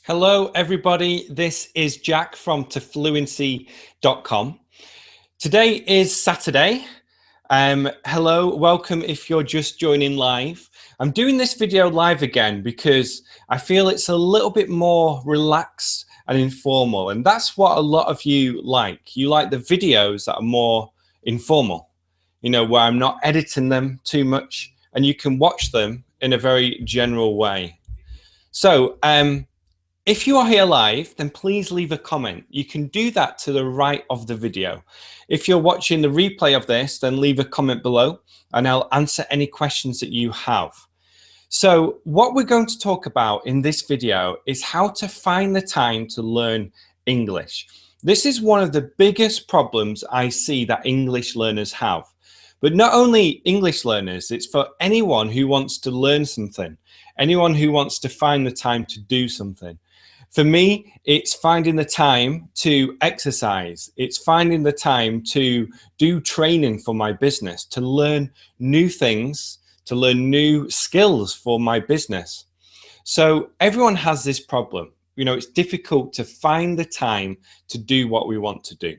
Hello, everybody. This is Jack from Fluency.com. Today is Saturday. Hello, welcome if you're just joining live. I'm doing this video live again because I feel it's a little bit more relaxed and informal, and that's what a lot of you like. You like the videos that are more informal, where I'm not editing them too much and you can watch them in a very general way. So, if you are here live, then please leave a comment. You can do that to the right of the video. If you're watching the replay of this, then leave a comment below and I'll answer any questions that you have. So what we're going to talk about in this video is how to find the time to learn English. This is one of the biggest problems I see that English learners have. But not only English learners, it's for anyone who wants to learn something, anyone who wants to find the time to do something. For me, it's finding the time to exercise. It's finding the time to do training for my business, to learn new things, to learn new skills for my business. So everyone has this problem. It's difficult to find the time to do what we want to do.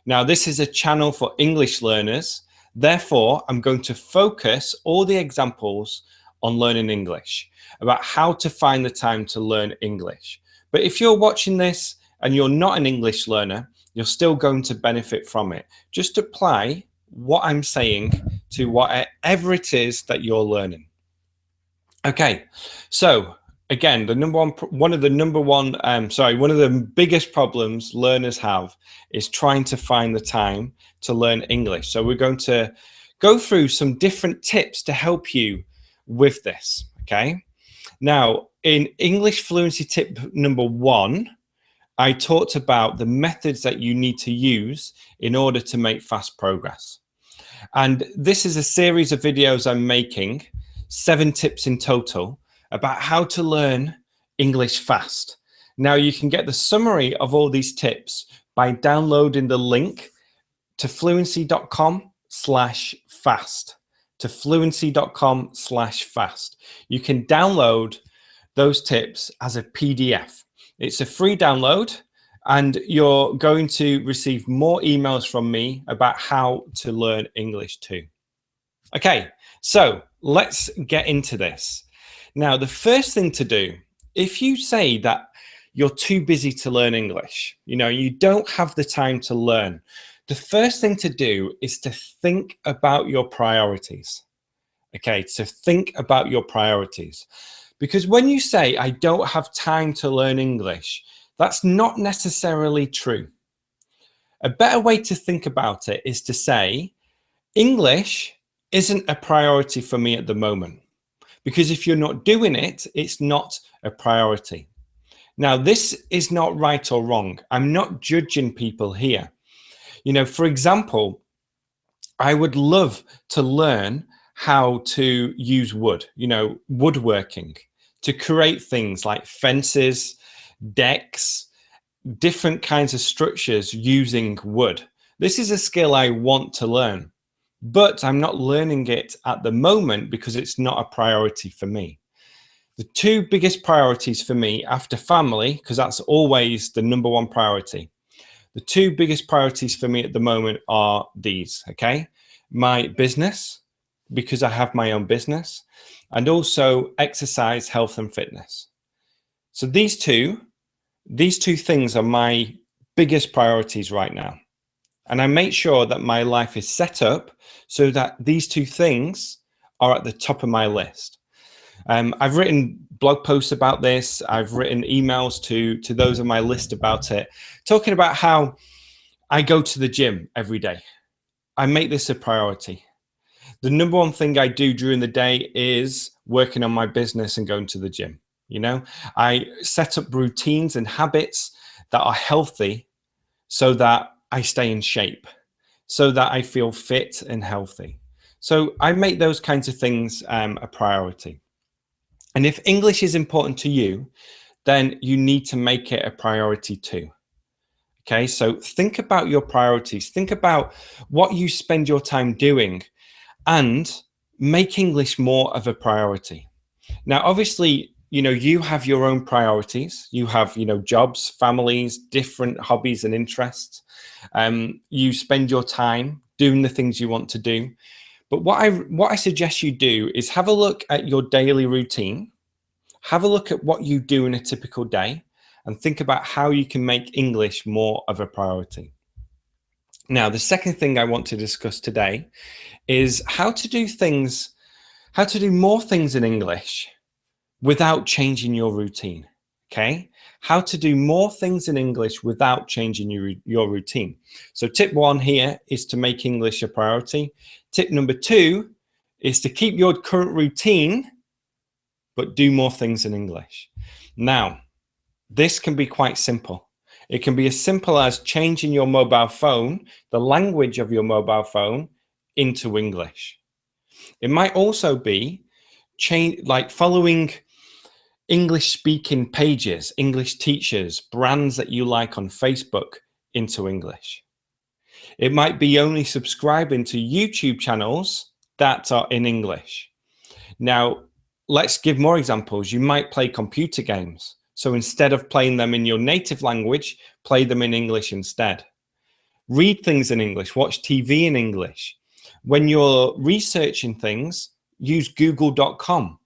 Now, this is a channel for English learners. Therefore, I'm going to focus all the examples on learning English, about how to find the time to learn English. But if you're watching this and you're not an English learner, you're still going to benefit from it. Just apply what I'm saying to whatever it is that you're learning. Okay, so again, one of the biggest problems learners have is trying to find the time to learn English. So we're going to go through some different tips to help you with this, okay? Now, in English fluency tip number 1, I talked about the methods that you need to use in order to make fast progress. And this is a series of videos I'm making, 7 tips in total, about how to learn English fast. Now, you can get the summary of all these tips by downloading the link to fluency.com/fast. to fluency.com/fast. You can download those tips as a PDF. It's a free download and you're going to receive more emails from me about how to learn English too. Okay, so let's get into this. Now, the first thing to do, if you say that you're too busy to learn English, you don't have the time to learn, the first thing to do is to think about your priorities. Okay, so think about your priorities. Because when you say, I don't have time to learn English, that's not necessarily true. A better way to think about it is to say, English isn't a priority for me at the moment. Because if you're not doing it, it's not a priority. Now, this is not right or wrong. I'm not judging people here. For example, I would love to learn how to use wood, woodworking, to create things like fences, decks, different kinds of structures using wood. This is a skill I want to learn, but I'm not learning it at the moment because it's not a priority for me. The 2 biggest priorities for me after family, because that's always the number 1 priority. The 2 biggest priorities for me at the moment are these, okay? My business, because I have my own business, and also exercise, health and fitness. So these two things are my biggest priorities right now. And I make sure that my life is set up so that these 2 things are at the top of my list. I've written blog posts about this. I've written emails to those on my list about it, talking about how I go to the gym every day. I make this a priority. The number 1 thing I do during the day is working on my business and going to the gym. I set up routines and habits that are healthy so that I stay in shape, so that I feel fit and healthy. So I make those kinds of things a priority. And if English is important to you, then you need to make it a priority too. Okay, so think about your priorities. Think about what you spend your time doing and make English more of a priority. Now, obviously, you have your own priorities. You have, jobs, families, different hobbies and interests. You spend your time doing the things you want to do. But what I suggest you do is have a look at your daily routine. Have a look at what you do in a typical day and think about how you can make English more of a priority. Now, the second thing I want to discuss today is how to do more things in English without changing your routine. Okay, how to do more things in English without changing your routine. So tip one here is to make English a priority. Tip number two is to keep your current routine, but do more things in English. Now, this can be quite simple. It can be as simple as changing your mobile phone, the language of your mobile phone, into English. It might also be like following English speaking pages, English teachers, brands that you like on Facebook into English. It might be only subscribing to YouTube channels that are in English. Now, let's give more examples. You might play computer games. So instead of playing them in your native language, play them in English instead. Read things in English, watch TV in English. When you're researching things, use google.com.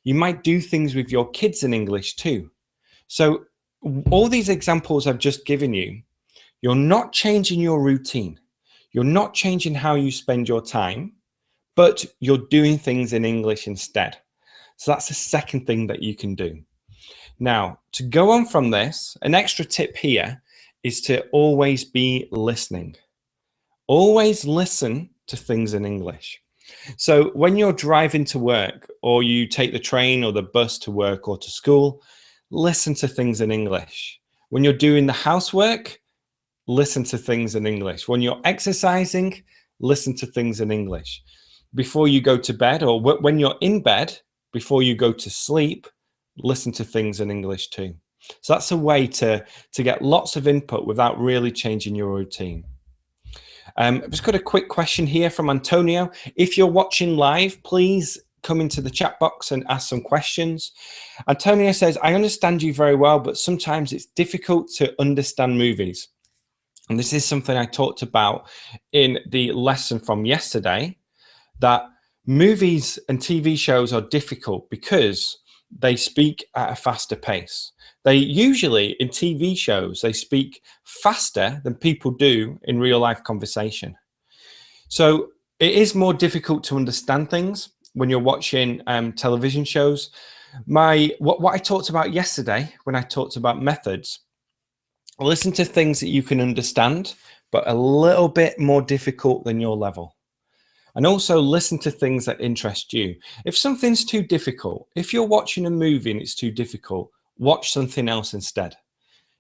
You might do things with your kids in English too. So all these examples I've just given you, you're not changing your routine. You're not changing how you spend your time, but you're doing things in English instead. So that's the second thing that you can do. Now, to go on from this, an extra tip here is to always be listening. Always listen to things in English. So when you're driving to work or you take the train or the bus to work or to school, listen to things in English. When you're doing the housework, listen to things in English. When you're exercising, listen to things in English. Before you go to bed or when you're in bed, before you go to sleep, listen to things in English too. So that's a way to get lots of input without really changing your routine. I've just got a quick question here from Antonio. If you're watching live, please come into the chat box and ask some questions. Antonio says, I understand you very well, but sometimes it's difficult to understand movies. And this is something I talked about in the lesson from yesterday, that movies and TV shows are difficult because they speak at a faster pace. They usually, in TV shows, they speak faster than people do in real life conversation. So it is more difficult to understand things when you're watching television shows. What I talked about yesterday when I talked about methods, listen to things that you can understand, but a little bit more difficult than your level. And also listen to things that interest you. If something's too difficult, if you're watching a movie and it's too difficult, watch something else instead.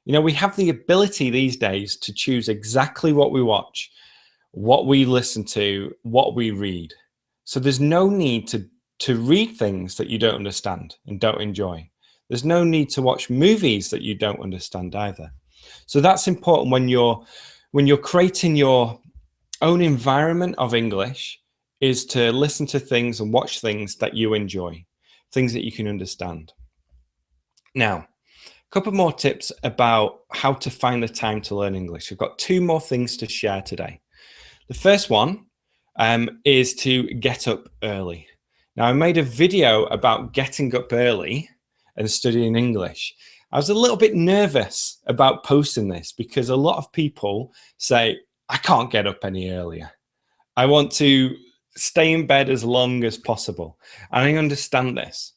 We have the ability these days to choose exactly what we watch, what we listen to, what we read. So there's no need to read things that you don't understand and don't enjoy. There's no need to watch movies that you don't understand either. So that's important when you're creating your own environment of English, is to listen to things and watch things that you enjoy, things that you can understand. Now, a couple more tips about how to find the time to learn English. We've got two more things to share today. The first one is to get up early. Now, I made a video about getting up early and studying English. I was a little bit nervous about posting this because a lot of people say, I can't get up any earlier. I want to stay in bed as long as possible. And I understand this.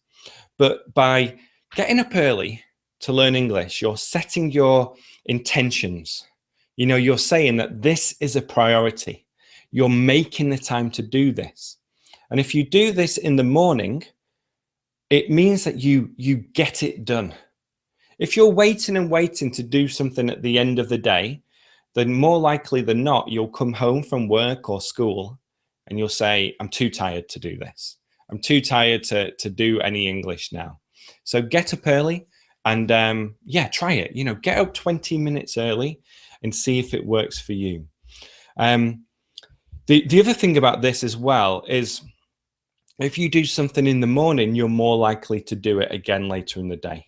But by getting up early to learn English, you're setting your intentions. You're saying that this is a priority. You're making the time to do this. And if you do this in the morning, it means that you get it done. If you're waiting and waiting to do something at the end of the day, then more likely than not, you'll come home from work or school and you'll say, I'm too tired to do this. I'm too tired to do any English now. So get up early and try it. Get up 20 minutes early and see if it works for you. The other thing about this as well is If you do something in the morning, you're more likely to do it again later in the day.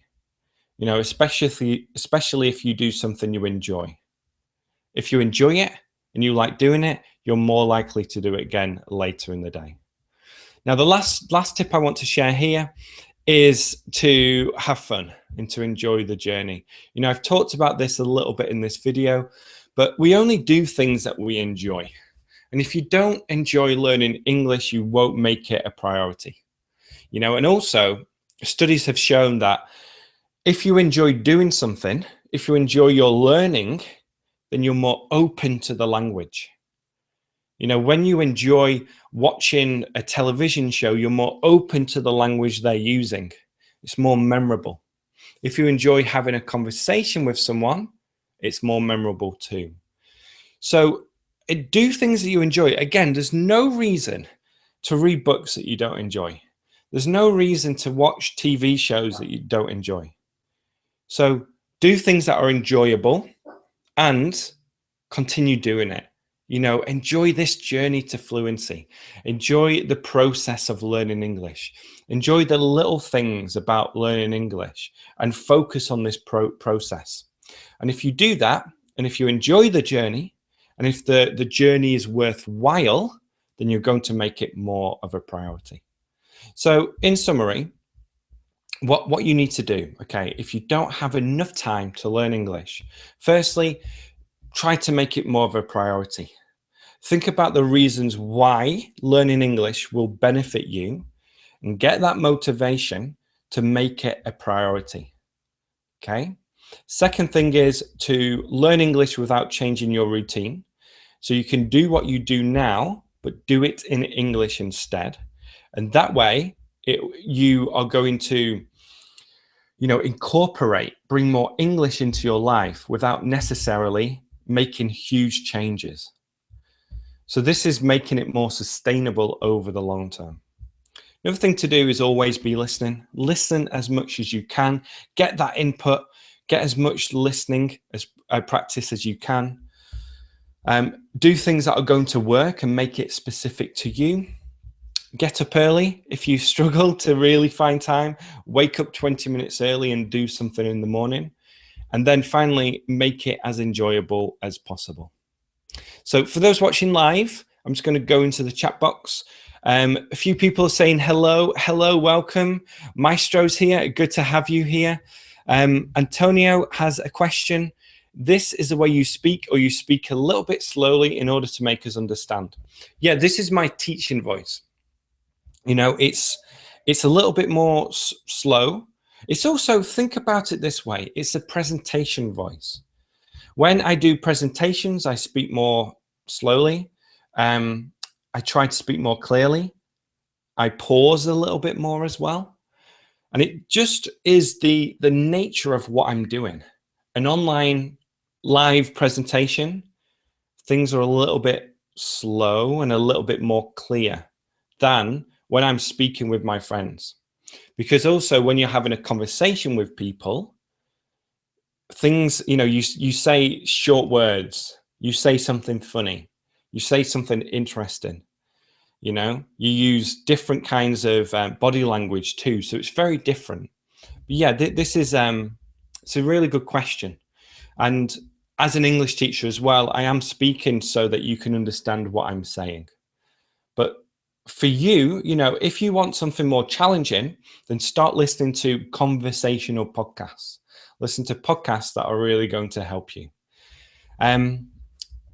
You know, especially if you do something you enjoy. If you enjoy it and you like doing it, you're more likely to do it again later in the day. Now, the last tip I want to share here is to have fun and to enjoy the journey. You know, I've talked about this a little bit in this video, but we only do things that we enjoy. And if you don't enjoy learning English, you won't make it a priority. You know, and also studies have shown that if you enjoy doing something, if you enjoy your learning, then you're more open to the language. You know, when you enjoy watching a television show, you're more open to the language they're using. It's more memorable. If you enjoy having a conversation with someone, it's more memorable too. So do things that you enjoy. Again, there's no reason to read books that you don't enjoy. There's no reason to watch TV shows that you don't enjoy. So do things that are enjoyable and continue doing it. You know, enjoy this journey to fluency. Enjoy the process of learning English. Enjoy the little things about learning English and focus on this process. And if you do that, and if you enjoy the journey, and if the journey is worthwhile, then you're going to make it more of a priority. So in summary, what you need to do, okay, if you don't have enough time to learn English, firstly, try to make it more of a priority. Think about the reasons why learning English will benefit you and get that motivation to make it a priority. Okay. Second thing is to learn English without changing your routine. So you can do what you do now, but do it in English instead. And that way you are going to, you know, bring more English into your life without necessarily making huge changes. So this is making it more sustainable over the long term. Another thing to do is always be listening. Listen as much as you can. Get that input. Get as much listening as practice as you can. Do things that are going to work and make it specific to you. Get up early if you struggle to really find time. Wake up 20 minutes early and do something in the morning. And then finally, make it as enjoyable as possible. So for those watching live, I'm just going to go into the chat box. A few people are saying hello, welcome. Maestro's here, good to have you here. Antonio has a question. This is the way you speak, or you speak a little bit slowly in order to make us understand? Yeah, this is my teaching voice. You know, it's a little bit more slow. It's also, think about it this way, it's a presentation voice. When I do presentations, I speak more slowly. I try to speak more clearly. I pause a little bit more as well. And it just is the nature of what I'm doing. An online live presentation, things are a little bit slow and a little bit more clear than when I'm speaking with my friends. Because also when you're having a conversation with people, things, you know, you say short words, you say something funny, you say something interesting, you know, you use different kinds of body language too. So it's very different. But yeah, this is, it's a really good question. And as an English teacher as well, I am speaking so that you can understand what I'm saying. But for you, you know, if you want something more challenging, then start listening to conversational podcasts. Listen to podcasts that are really going to help you.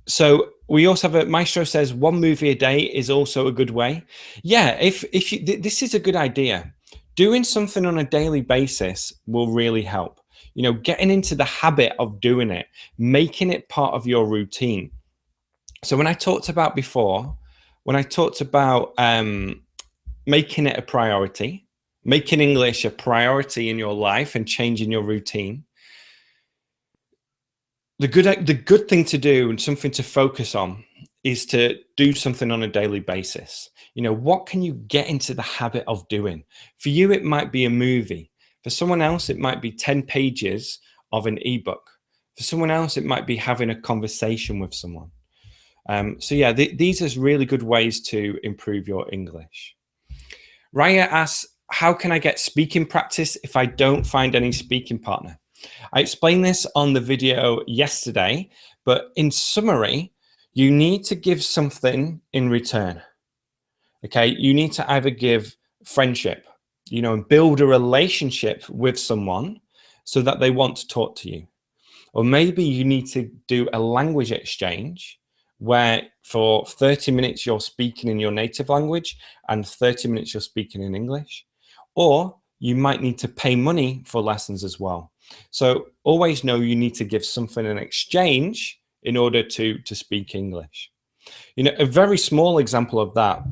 So we also have Maestro says 1 movie a day is also a good way. Yeah, if you, this is a good idea. Doing something on a daily basis will really help. You know, getting into the habit of doing it, making it part of your routine. So when I talked about before, when I talked about making it a priority, making English a priority in your life and changing your routine, the good thing to do and something to focus on is to do something on a daily basis. You know, what can you get into the habit of doing? For you, it might be a movie. For someone else, it might be 10 pages of an ebook. For someone else, it might be having a conversation with someone. So yeah, these are really good ways to improve your English. Raya asks, how can I get speaking practice if I don't find any speaking partner? I explained this on the video yesterday, but in summary, you need to give something in return. Okay, you need to either give friendship, and build a relationship with someone so that they want to talk to you. Or maybe you need to do a language exchange where for 30 minutes you're speaking in your native language and 30 minutes you're speaking in English. Or you might need to pay money for lessons as well. So always know you need to give something in exchange in order to speak English. A very small example of that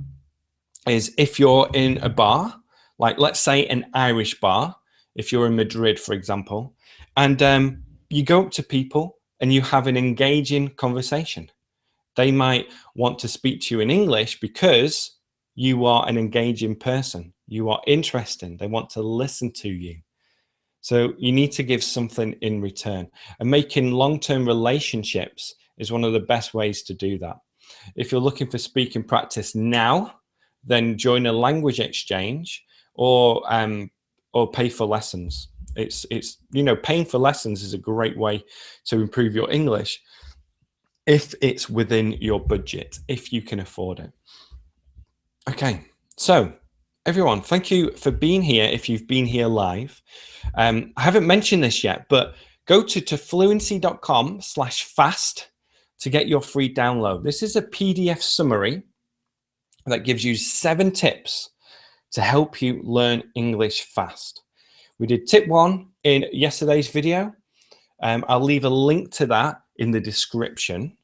is if you're in a bar, like let's say an Irish bar, if you're in Madrid, for example, and you go up to people and you have an engaging conversation. They might want to speak to you in English because you are an engaging person. You are interesting. They want to listen to you. So you need to give something in return. And making long-term relationships is one of the best ways to do that. If you're looking for speaking practice now, then join a language exchange or pay for lessons. It's paying for lessons is a great way to improve your English if it's within your budget, if you can afford it. Okay, so everyone, thank you for being here. If you've been here live, I haven't mentioned this yet, but go to fluency.com/fast to get your free download. This is a PDF summary that gives you 7 tips to help you learn English fast. We did tip 1 in yesterday's video. I'll leave a link to that in the description.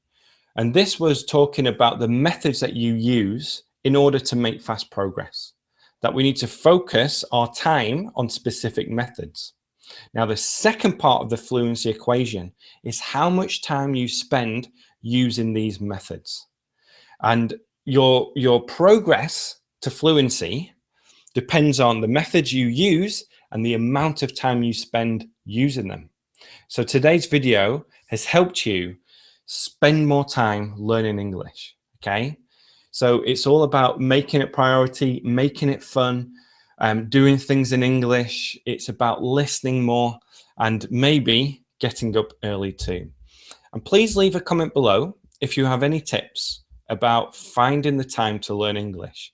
And this was talking about the methods that you use in order to make fast progress, that we need to focus our time on specific methods. Now, the second part of the fluency equation is how much time you spend using these methods. And your progress to fluency depends on the methods you use and the amount of time you spend using them. So today's video has helped you spend more time learning English, okay? So it's all about making it priority, making it fun, doing things in English. It's about listening more and maybe getting up early too. And please leave a comment below if you have any tips about finding the time to learn English.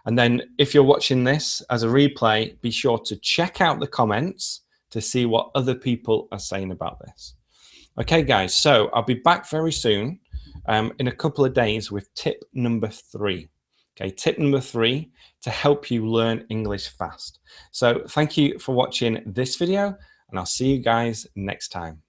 And then if you're watching this as a replay, be sure to check out the comments to see what other people are saying about this. Okay, guys, so I'll be back very soon in a couple of days with tip number 3. Okay, tip number 3 to help you learn English fast. So thank you for watching this video, and I'll see you guys next time.